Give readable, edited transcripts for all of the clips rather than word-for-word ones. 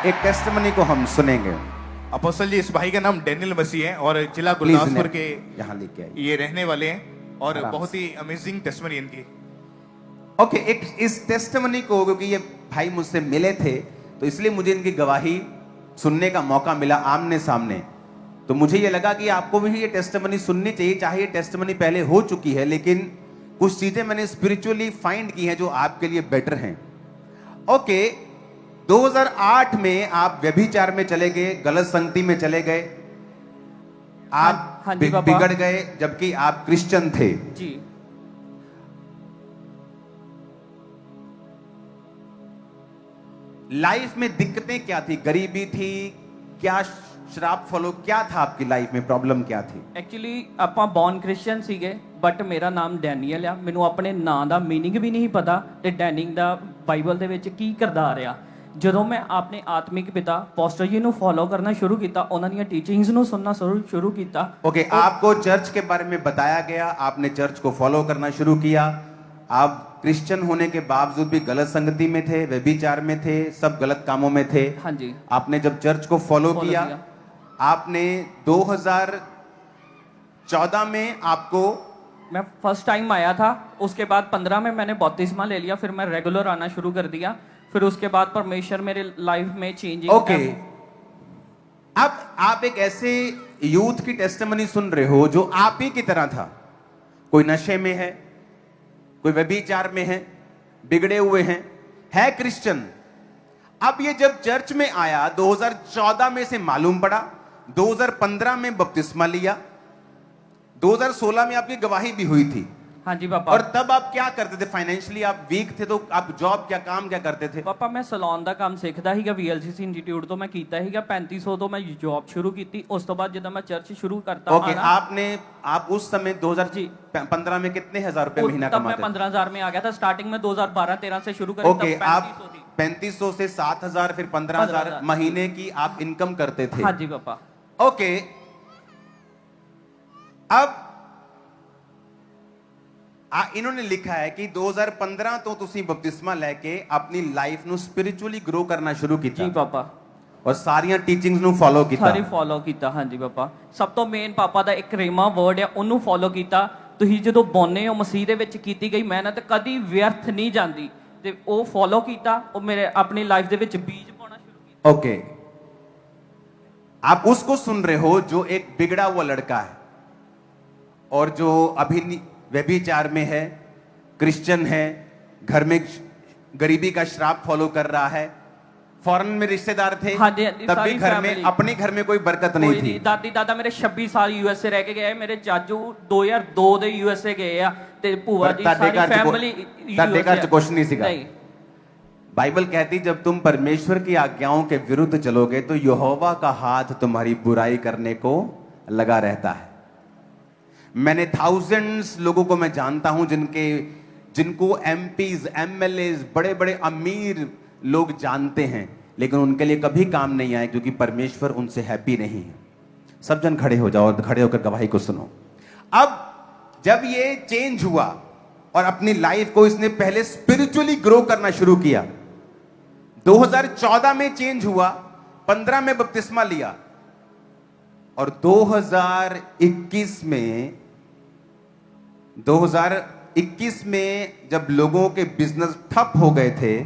एक टेस्टिमनी को हम सुनेंगे। अपोस्टल जी, इस भाई का नाम डैनियल मसीह है और जिला प्लीज गुरदासपुर के यहाँ लेके आइए। ये रहने वाले हैं और आराम बहुत ही अमेजिंग टेस्टमनी इनकी। ओके, एक इस टेस्टिमनी को, क्योंकि ये भाई मुझसे मिले थे तो इसलिए मुझे इनकी गवाही सुनने का मौका मिला आमने सामने। तो मुझे ये लगा कि आपको भी ये टेस्टिमनी सुननी चाहिए, चाहे ये टेस्टिमनी पहले हो चुकी है, लेकिन कुछ चीजें मैंने स्पिरिचुअली फाइंड की हैं जो आपके लिए बेटर हैं। ओके, 2008 में आप व्यभिचार में चले गए, गलत संगति में चले गए, आप हाँ जी पापा। बिगड़ गए, जबकि आप क्रिश्चियन थे। जी। लाइफ में दिक्कतें क्या थी? गरीबी थी क्या? शराब फॉलो क्या था आपकी लाइफ में? प्रॉब्लम क्या थी? ਐਕਚੁਅਲੀ ਆਪਾਂ ਬੌਰਨ ਕ੍ਰਿਸਚੀਅਨ ਸੀਗੇ, ਬਟ ਮੇਰਾ ਨਾਮ ਡੈਨੀਅਲ ਆ। ਮੈਨੂੰ ਆਪਣੇ ਨਾਂ ਦਾ ਮੀਨਿੰਗ ਵੀ ਨਹੀਂ ਪਤਾ ਤੇ ਡੈਨਿੰਗ ਦਾ ਬਾਈਬਲ ਦੇ ਵਿੱਚ ਕੀ ਕਿਰਦਾਰ ਆ। ਜਦੋਂ ਮੈਂ ਆਪਣੇ ਆਤਮਿਕ ਪਿਤਾ ਪਾਸਟਰ ਜੀ ਨੂੰ ਫੋਲੋ ਕਰਨਾ ਸ਼ੁਰੂ ਕੀਤਾ, ਉਹਨਾਂ ਦੀਆਂ ਟੀਚਿੰਗਸ ਨੂੰ ਸੁਣਨਾ ਸ਼ੁਰੂ ਕੀਤਾ। ओके, आपको चर्च के बारे में बताया गया, आपने चर्च को फॉलो करना शुरू किया। आप क्रिश्चियन होने के बावजूद भी गलत संगति में थे, व्यभिचार में थे, सब गलत कामों में थे। हाँ जी। आपने जब चर्च को फॉलो किया, आपने 2014 में आपको मैं फर्स्ट टाइम आया था, उसके बाद 15 में मैंने बपतिस्मा ले लिया, फिर मैं रेगुलर आना शुरू कर दिया। फिर उसके बाद परमेश्वर मेरे लाइफ में चेंजिंग। ओके, अब आप एक ऐसे यूथ की टेस्टिमनी सुन रहे हो जो आप ही की तरह था। कोई नशे में है, कोई व्यभिचार में है, बिगड़े हुए हैं, है क्रिश्चियन। अब ये जब चर्च में आया 2014 में से मालूम पड़ा, 2015 में बपतिस्मा लिया, 2016 में आपकी गवाही भी हुई थी। हाँ जी पापा। और तब आप क्या करते थे? फाइनेंशियली आप वीक थे, तो आप जॉब क्या, काम क्या करते थे? ਪਾਪਾ ਮੈਂ ਸਲੂਨ ਦਾ ਕੰਮ ਸਿੱਖਦਾ ਸੀਗਾ, VLCC ਇੰਸਟੀਚਿਊਟ ਤੋਂ ਮੈਂ ਕੀਤਾ ਸੀਗਾ। 3500 ਤੋਂ ਮੈਂ ਜੌਬ ਸ਼ੁਰੂ ਕੀਤੀ। ਉਸ ਤੋਂ ਬਾਅਦ ਜਦੋਂ ਮੈਂ ਚਰਚ ਸ਼ੁਰੂ ਕਰਤਾ ओके, आप उस समय 2015 में कितने हजार रुपए महीना तब मैं कमाते थे? 15,000 में आ गया था। स्टार्टिंग में 2012-13 से शुरू करी, ओके, तब आप 3500 थी। 3500 से 7000 फिर 15,000 15,000 महीने की आप इनकम करते थे। हाँ जी पापा। ओके, अब इन्होंने लिखा है कि 2015 तो ਤੁਸੀਂ ਬਪਤਿਸਮਾ ਲੈ ਕੇ ਆਪਣੀ ਲਾਈਫ ਨੂੰ ਸਪਿਰਿਚੁਅਲੀ ਗਰੋ ਕਰਨਾ ਸ਼ੁਰੂ ਕੀਤਾ। ਜੀ ਪਾਪਾ। ਔਰ ਸਾਰੀਆਂ ਟੀਚਿੰਗਸ ਨੂੰ ਫੋਲੋ ਕੀਤਾ। ਸਾਰੀ ਫੋਲੋ ਕੀਤਾ। ਹਾਂਜੀ ਪਾਪਾ। ਸਭ ਤੋਂ ਮੇਨ ਪਾਪਾ ਦਾ ਇੱਕ ਰੇਮਾ ਵਰਡ ਹੈ, ਉਹਨੂੰ ਫੋਲੋ ਕੀਤਾ। ਤੁਸੀਂ ਜਦੋਂ ਬੋਨੇ ਹੋ, ਮਸੀਹ ਦੇ ਵਿੱਚ ਕੀਤੀ ਗਈ ਮਿਹਨਤ ਕਦੀ ਵਿਅਰਥ ਨਹੀਂ ਜਾਂਦੀ, ਤੇ ਉਹ ਫੋਲੋ ਕੀਤਾ। ਉਹ ਮੇਰੇ ਆਪਣੀ ਲਾਈਫ ਦੇ ਵਿੱਚ ਬੀਜ ਪਾਉਣਾ ਸ਼ੁਰੂ ਕੀਤਾ। ओके, आप उसको सुन रहे हो जो एक बिगड़ा हुआ लड़का है और जो अभी व्यभिचार में है, क्रिश्चियन है, घर में गरीबी का श्राप फॉलो कर रहा है, फॉरेन में रिश्तेदार थे, हाँ जी, हाँ जी, तब भी सारी घर में, फैमिली। अपने घर में कोई बरकत नहीं ਕੋਈ थी। ਨਹੀਂ। ਦਾਦੀ ਦਾਦਾ ਮੇਰੇ 26 ਸਾਲ USA ਰਹਿ ਕੇ ਗਏ। ਮੇਰੇ ਚਾਚੂ 2002 ਦੇ USA ਗਏ ਆ, ਤੇ ਭੂਆ ਜੀ ਸਾਰੀ ਫੈਮਿਲੀ ਤੁਹਾਡੇ ਘਰ ਚ ਕੁਛ ਨਹੀਂ ਸੀਗਾ। ਨਹੀਂ। बाइबल कहती जब तुम परमेश्वर की आज्ञाओं के विरुद्ध चलोगे तो यहोवा का हाथ तुम्हारी बुराई करने को लगा रहता है। मैंने थाउजेंड्स लोगों को मैं जानता हूं जिनको MPs, MLAs, बड़े बड़े अमीर लोग जानते हैं, लेकिन उनके लिए कभी काम नहीं आए क्योंकि परमेश्वर उनसे हैप्पी नहीं है। सब जन खड़े हो जाओ और खड़े होकर गवाही को सुनो। अब जब ये चेंज हुआ और अपनी लाइफ को इसने पहले स्पिरिचुअली ग्रो करना शुरू किया, 2014 में चेंज हुआ, 15 में बपतिस्मा लिया, और 2021 में जब लोगों के बिजनेस ठप हो गए थे,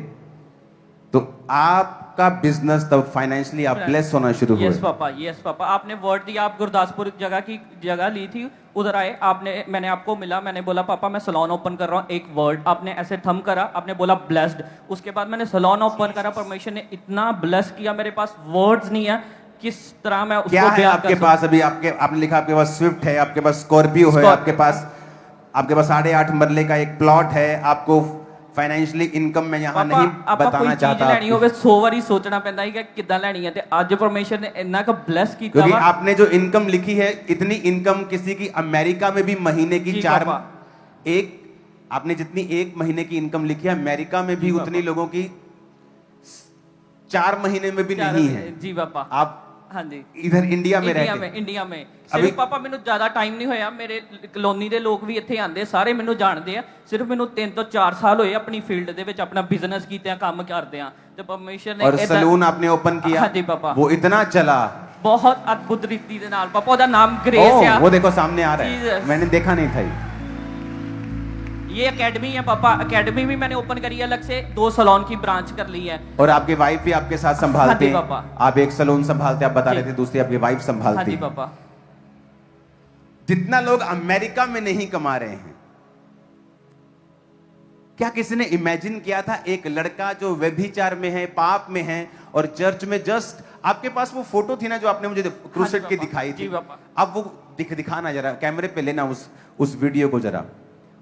तो आपका बिजनेस तब फाइनेंशियली आप ब्लेस होना शुरू हुए। Yes papa, yes papa. आपने वर्ड दिया, आप गुरदासपुर जगह ली थी, उधर आए, मैंने आपको मिला, मैंने बोला पापा मैं सैलून ओपन कर रहा हूँ, एक वर्ड आपने ऐसे थम करा, आपने बोला ब्लेस्ड। उसके बाद मैंने सैलून ओपन करा, परमेश्वर ने इतना ब्लेस किया, मेरे पास वर्ड्स नहीं है किस तरह मैं उसको क्या है बयान आपके कर पास? अभी आपने लिखा आपके पास स्विफ्ट है, आपके पास स्कॉर्पियो है, आपके पास 8.5 मरले का एक प्लॉट है। आपको फाइनेंशियली इनकम में यहाँ नहीं बताना चाहता, ਲੈਣੀ ਹੋਵੇ 100 ਵਾਰੀ ਸੋਚਣਾ ਪੈਂਦਾ ਹੈ ਕਿ ਕਿੱਦਾਂ ਲੈਣੀ ਹੈ, ਤੇ ਅੱਜ ਪਰਮੇਸ਼ਰ ਨੇ ਇੰਨਾ ਕੁ ब्लेस ਕੀਤਾ क्योंकि ਵਾ। आपने जो इनकम लिखी है, इतनी इनकम किसी की अमेरिका में भी महीने की जी 4 पापा। आपने जितनी 1 महीने की इनकम लिखी है, अमेरिका में भी जी उतनी पापा। लोगों की 4 महीने में भी नहीं है। जी पापा। आप हाँ जी इधर इंडिया में ਇੰਡੀਆ रहते ਇੰਡੀਆ में अभी- ਸਿਰਫ ਪਾਪਾ ਮੈਨੂੰ ਜ਼ਿਆਦਾ ਟਾਈਮ ਨਹੀਂ ਹੋਇਆ ਮੇਰੇ ਕਲੋਨੀ ਦੇ ਲੋਕ ਵੀ ਇੱਥੇ ਆਂਦੇ ਸਾਰੇ ਮੈਨੂੰ ਜਾਣਦੇ ਆ ਸਿਰਫ ਮੈਨੂੰ 3 ਤੋਂ 4 ਸਾਲ ਹੋਏ ਆਪਣੀ ਫੀਲਡ ਦੇ ਵਿੱਚ ਆਪਣਾ ਬਿਜ਼ਨਸ ਕੀਤੇ ਆ ਕੰਮ ਕਰਦੇ ਆ ਤੇ ਪਰਮੇਸ਼ਰ ਨੇ और सलून आपने ओपन किया हाँ जी, पापा। वो इतना चला ਬਹੁਤ ਅਦਭੁਤ ਰੀਤੀ ਦੇ ਨਾਲ ਪਾਪਾ ਉਹਦਾ ਨਾਮ ਗ੍ਰੇਸ ਆ वो देखो सामने आ रहा है Jesus। मैंने देखा नहीं था ये। ये एकेडमी है पापा एकेडमी भी मैंने ओपन करी है अलग से 2 सैलून की ब्रांच कर ली है और आपकी वाइफ भी आपके साथ संभालते हाँ जी, हैं पापा। आप एक सलून संभालते आप बता जी। रहे थे दूसरी आपकी वाइफ हाँ संभालती जी है। पापा जितना लोग अमेरिका में नहीं कमा रहे हैं क्या किसी ने इमेजिन किया था एक लड़का जो व्यभिचार में है पाप में है और चर्च में जस्ट आपके पास वो फोटो थी ना जो आपने मुझे क्रूसेट की पापा। दिखाई थी जी, पापा। अब वो दिखाना जरा कैमरे पे लेना उस वीडियो को जरा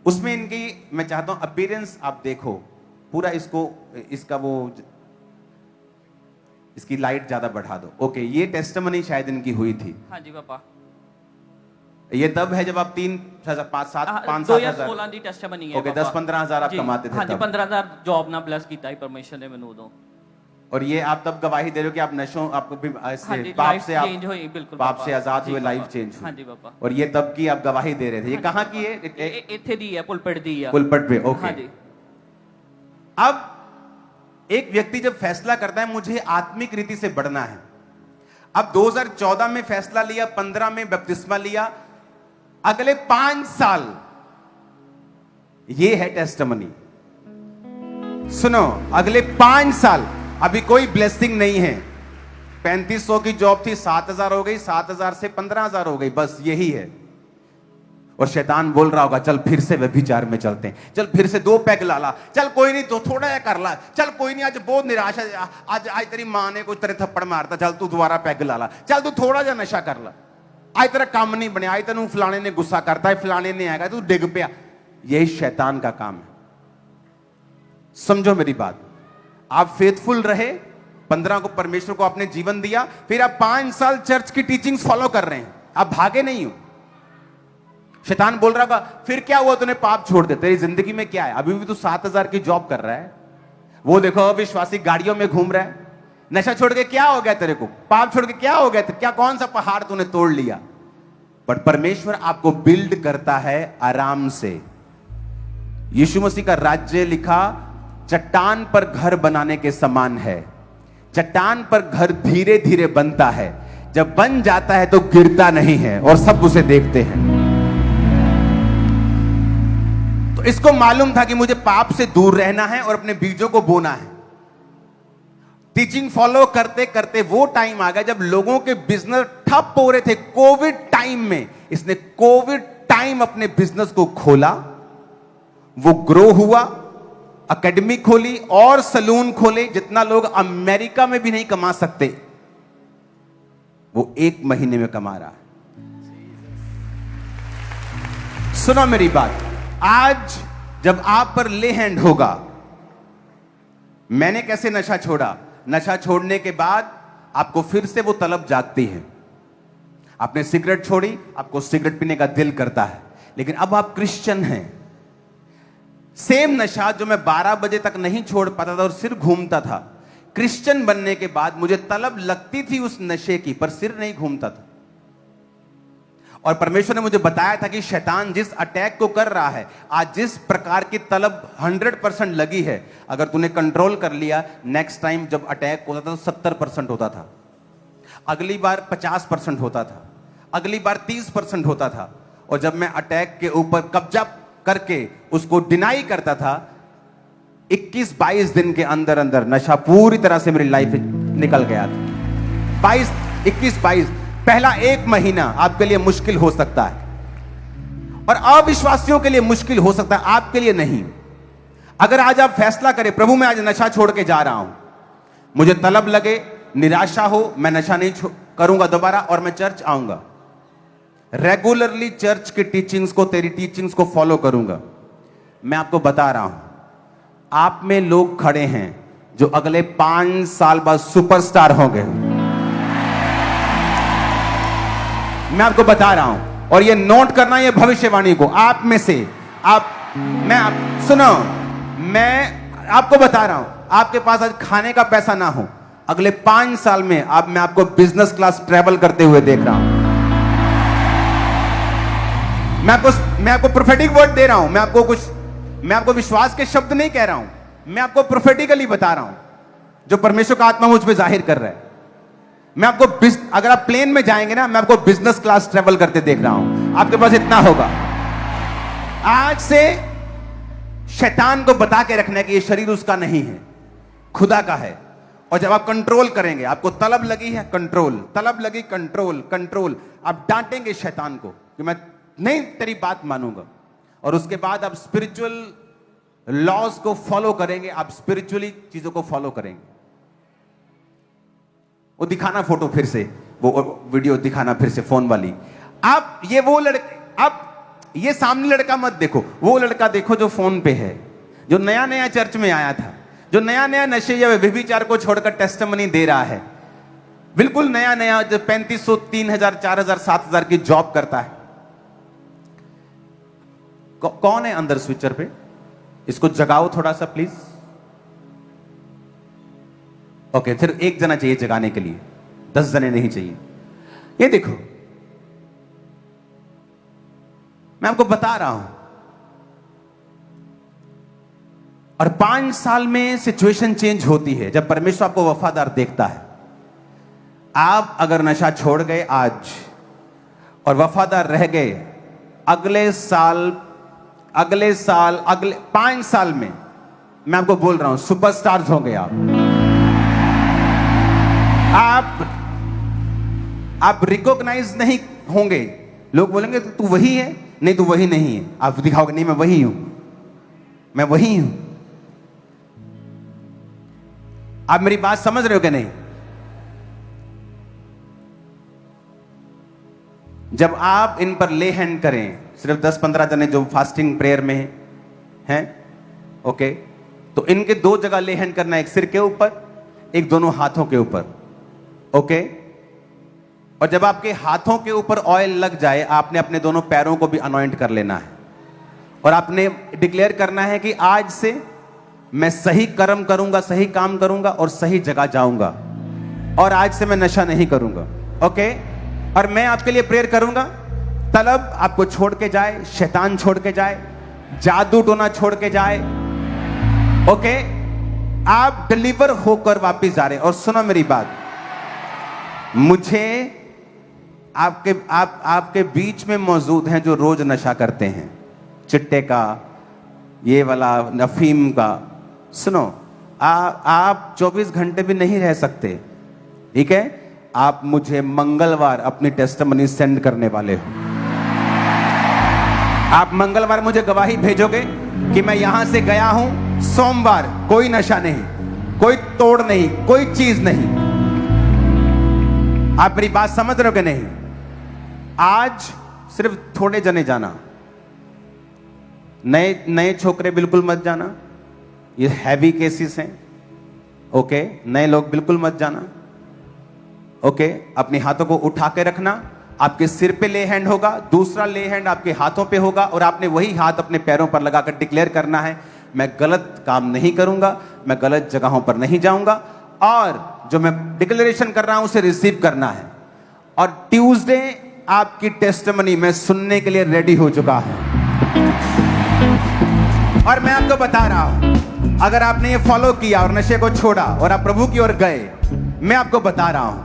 उसमें इनकी मैं चाहता हूं अपीयरेंस आप देखो पूरा इसको इसका वो इसकी लाइट ज्यादा बढ़ा दो ओके ये टेस्टिमनी शायद इनकी हुई थी हाँ जी पापा ये तब है जब आप 5-7 2016 ਦੀ ਟੈਸਟਮਨੀ ਹੈ ओके 10-15 हजार आप जी, कमाते थे हाँ जी तब। 15000 जॉब ना ब्लेस ਕੀਤਾ है परमेश्वर ने ਮੈਨੂੰ ਉਦੋਂ और ये आप तब गवाही दे रहे हो कि आप नशों आपको भी हाँ ऐसे जी पाप लाइफ से आप चेंज हुई बिल्कुल पाप पापा। से आजाद जी, हुए पापा। लाइफ चेंज हाँ हुई जी पापा और ये तब की आप गवाही दे रहे थे ये हाँ कहाँ जी, की है ਇੱਥੇ ਦੀ ਹੈ ਪੁਲਪਿਟ ਦੀ ਆ पुलपट पे ओके हाँ जी अब एक व्यक्ति जब फैसला करता है मुझे आत्मिक रीति से बढ़ना है अब 2014 में फैसला लिया 15 में बपतिस्मा लिया अगले 5 साल ये है टेस्टिमनी सुनो अगले 5 साल अभी कोई ब्लेसिंग नहीं है 3500 की जॉब थी 7000 हो गई 7000 से 15000 हो गई बस यही है और शैतान बोल रहा होगा चल फिर से व्यभिचार में चलते हैं चल फिर से 2 पैग ला चल कोई नहीं तो थोड़ा या कर ला चल कोई नहीं आज बहुत निराशा आज आज तेरी मां ने कुछ तेरे थप्पड़ मारता चल तू दोबारा पैग ला चल तू थोड़ा जा नशा कर ला आज तेरा काम नहीं बनया आज तेन फलाने ने गुस्सा करता है फलाने ने आएगा तू डिग पिया यही शैतान का काम है समझो मेरी बात आप फेथफुल रहे 15 को परमेश्वर को आपने जीवन दिया फिर आप 5 साल चर्च की टीचिंग्स फॉलो कर रहे हैं आप भागे नहीं हो शैतान बोल रहा होगा फिर क्या हुआ तूने पाप छोड़ दे तेरी जिंदगी में क्या है अभी भी तू 7000 की जॉब कर रहा है वो देखो अविश्वासी गाड़ियों में घूम रहा है नशा छोड़ के क्या हो गया तेरे को पाप छोड़ के क्या हो गया क्या कौन सा पहाड़ तूने तोड़ लिया बट परमेश्वर आपको बिल्ड करता है आराम से यीशु मसीह का राज्य लिखा चट्टान पर घर बनाने के समान है चट्टान पर घर धीरे धीरे बनता है जब बन जाता है तो गिरता नहीं है और सब उसे देखते हैं तो इसको मालूम था कि मुझे पाप से दूर रहना है और अपने बीजों को बोना है टीचिंग फॉलो करते करते वो टाइम आ गया जब लोगों के बिजनेस ठप हो रहे थे कोविड टाइम में इसने कोविड टाइम अपने बिजनेस को खोला वो ग्रो हुआ एकेडमी खोली और सलून खोले जितना लोग अमेरिका में भी नहीं कमा सकते वो 1 महीने में कमा रहा है सुनो मेरी बात आज जब आप पर ले हैंड होगा मैंने कैसे नशा छोड़ा नशा छोड़ने के बाद आपको फिर से वो तलब जागती है आपने सिगरेट छोड़ी आपको सिगरेट पीने का दिल करता है लेकिन अब आप क्रिश्चियन हैं सेम नशा जो मैं 12 बजे तक नहीं छोड़ पाता था और सिर घूमता था क्रिश्चियन बनने के बाद मुझे तलब लगती थी उस नशे की पर सिर नहीं घूमता था और परमेश्वर ने मुझे बताया था कि शैतान जिस अटैक को कर रहा है आज जिस प्रकार की तलब 100% लगी है अगर तूने कंट्रोल कर लिया नेक्स्ट टाइम जब अटैक होता था तो 70% होता था अगली बार 50% होता था अगली बार 30% होता था और जब मैं अटैक के ऊपर कब्जा करके उसको डिनाई करता था 21-22 दिन के अंदर अंदर नशा पूरी तरह से मेरी लाइफ में निकल गया था 21-22 पहला 1 महीना आपके लिए मुश्किल हो सकता है और अविश्वासियों के लिए मुश्किल हो सकता है आपके लिए नहीं अगर आज आप फैसला करें प्रभु मैं आज नशा छोड़ के जा रहा हूं मुझे तलब लगे निराशा हो मैं नशा नहीं करूंगा दोबारा और मैं चर्च आऊंगा रेगुलरली चर्च की टीचिंग्स को तेरी टीचिंग्स को फॉलो करूंगा मैं आपको बता रहा हूं आप में लोग खड़े हैं जो अगले 5 साल बाद सुपरस्टार होंगे मैं आपको बता रहा हूं और ये नोट करना ये भविष्यवाणी को आप में से सुनो मैं आपको बता रहा हूं आपके पास आज खाने का पैसा ना हो अगले 5 साल में मैं आपको बिजनेस क्लास ट्रैवल करते हुए देख रहा हूं। मैं आपको प्रोफेटिक वर्ड दे रहा हूं। मैं आपको विश्वास के शब्द नहीं कह रहा हूं, मैं आपको प्रोफेटिकली बता रहा हूं जो परमेश्वर का आत्मा मुझ पे जाहिर कर रहा है। मैं आपको अगर आप प्लेन में जाएंगे ना, मैं आपको बिजनेस क्लास ट्रैवल करते देख रहा हूं। आपके पास इतना होगा। आज से शैतान को बता के रखना है कि ये शरीर उसका नहीं है, खुदा का है। और जब आप कंट्रोल करेंगे, आपको तलब लगी है कंट्रोल, तलब लगी कंट्रोल, कंट्रोल, आप डांटेंगे शैतान को कि मैं नहीं तेरी बात मानूंगा। और उसके बाद आप स्पिरिचुअल लॉज को फॉलो करेंगे, आप स्पिरिचुअली चीजों को फॉलो करेंगे। वो दिखाना फोटो फिर से, वो वीडियो दिखाना फिर से फोन वाली। आप ये सामने लड़का मत देखो, वो लड़का देखो जो फोन पे है, जो नया नया चर्च में आया था, जो नया नया नशे या व्यभिचार को छोड़कर टेस्टिमनी दे रहा है, बिल्कुल नया नया, जो 3500, 3000, 4000, 7000 की जॉब करता है। कौन है अंदर स्विचर पे? इसको जगाओ थोड़ा सा प्लीज। ओके, फिर एक जना चाहिए जगाने के लिए, 10 जने नहीं चाहिए। ये देखो, मैं आपको बता रहा हूं। और 5 साल में सिचुएशन चेंज होती है जब परमेश्वर आपको वफादार देखता है। आप अगर नशा छोड़ गए आज और वफादार रह गए, अगले 5 साल में मैं आपको बोल रहा हूं सुपरस्टार्स होंगे आप रिकॉग्नाइज नहीं होंगे। लोग बोलेंगे तू वही है, नहीं तू वही नहीं है। आप दिखाओगे नहीं मैं वही हूं, मैं वही हूं। आप मेरी बात समझ रहे हो कि नहीं? जब आप इन पर ले हैंड करें, सिर्फ 10-15 जने जो फास्टिंग प्रेयर में हैं, ओके, तो इनके 2 जगह ले हैंड करना, एक सिर के ऊपर, एक दोनों हाथों के ऊपर, ओके। और जब आपके हाथों के ऊपर ऑयल लग जाए, आपने अपने दोनों पैरों को भी अनॉइंट कर लेना है। और आपने डिक्लेयर करना है कि आज से मैं सही कर्म करूंगा, सही काम करूंगा और सही जगह जाऊंगा, और आज से मैं नशा नहीं करूंगा, ओके। और मैं आपके लिए प्रेयर करूंगा, तलब आपको छोड़ के जाए, शैतान छोड़ के जाए, जादू टोना छोड़ के जाए, ओके। आप डिलीवर होकर वापस जा रहे हैं। और सुनो मेरी बात, मुझे आपके बीच में मौजूद हैं जो रोज नशा करते हैं, चिट्टे का, ये वाला अफीम का। सुनो, आप 24 घंटे भी नहीं रह सकते, ठीक है। आप मुझे मंगलवार अपनी टेस्टिमनी सेंड करने वाले हो। आप मंगलवार मुझे गवाही भेजोगे कि मैं यहां से गया हूं, सोमवार कोई नशा नहीं, कोई तोड़ नहीं, कोई चीज नहीं। आप मेरी बात समझ रहे हो कि नहीं? आज सिर्फ थोड़े जने जाना, नए छोकरे बिल्कुल मत जाना, ये हैवी केसेस हैं, ओके। नए लोग बिल्कुल मत जाना, ओके। अपने हाथों को उठा के रखना। आपके सिर पे ले हैंड होगा, दूसरा ले हैंड आपके हाथों पे होगा, और आपने वही हाथ अपने पैरों पर लगाकर डिक्लेयर करना है, मैं गलत काम नहीं करूंगा, मैं गलत जगहों पर नहीं जाऊंगा, और जो मैं डिक्लेरेशन कर रहा हूं उसे रिसीव करना है। और ट्यूसडे आपकी टेस्टिमनी मैं सुनने के लिए रेडी हो चुका हूं। और मैं आपको बता रहा हूं, अगर आपने ये फॉलो किया और नशे को छोड़ा और आप प्रभु की ओर गए, मैं आपको बता रहा हूं,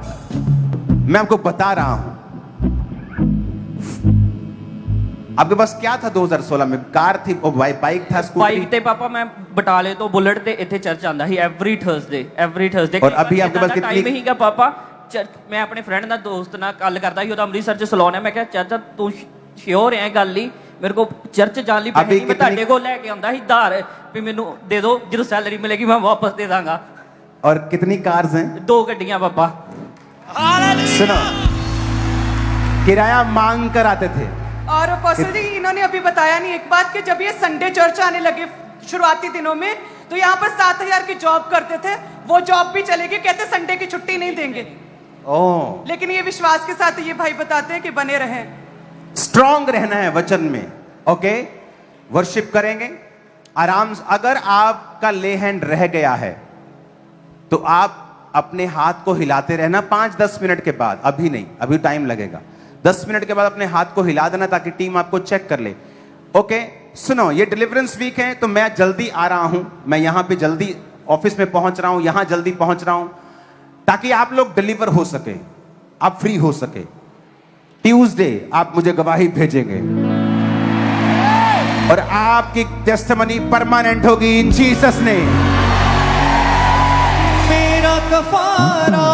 आपके पास क्या था 2016 में? कार थी, बाइक था, स्कूटी? बाइक थे पापा, मैं बटाले तो बुलेट ते इथे चर्च आंदा ही एवरी थर्सडे। और अभी आपके पास कितनी टाइम हीगा पापा? मैं अपने फ्रेंड ना दोस्त ना गल करदा ही, ओदा अमृतसर च सलोन है। मैं कहा चाचा तू श्योर है गल ही, मेरे को चर्च जान ली पैसे, मैं ਤੁਹਾਡੇ को लेके आंदा ही धार भी मेनू दे दो, जो सैलरी मिलेगी मैं वापस दे दांगा। और कितनी कार्स हैं? 2 गड्डियां पापा। सुनो, किराया मांग कर आते थे। और अपोस्टल जी, इन्होंने अभी बताया नहीं एक बात कि जब ये संडे चर्च आने लगे शुरुआती दिनों में, तो यहाँ पर 7000 की जॉब करते थे, वो जॉब भी चलेगी, कहते संडे की छुट्टी नहीं देंगे। लेकिन ये विश्वास के साथ ये भाई बताते हैं कि बने रहें, स्ट्रांग रहना है वचन में, ओके। वर्शिप करेंगे आराम से। अगर आपका ले हैंड रह गया है तो आप अपने हाथ को हिलाते रहना 5-10 मिनट के बाद, अभी नहीं, अभी टाइम लगेगा। 10 मिनट के बाद अपने हाथ को हिला देना ताकि टीम आपको चेक कर ले। ओके, सुनो, ये डिलीवरेंस वीक है तो मैं जल्दी आ रहा हूं, मैं यहां पे जल्दी ऑफिस में पहुंच रहा हूं, यहां जल्दी पहुंच रहा हूं ताकि आप लोग डिलीवर हो सके, आप फ्री हो सके। ट्यूसडे आप मुझे गवाही भेजेंगे और आपकी टेस्टिमनी परमानेंट होगी इन जीसस ने। मेरा कफारा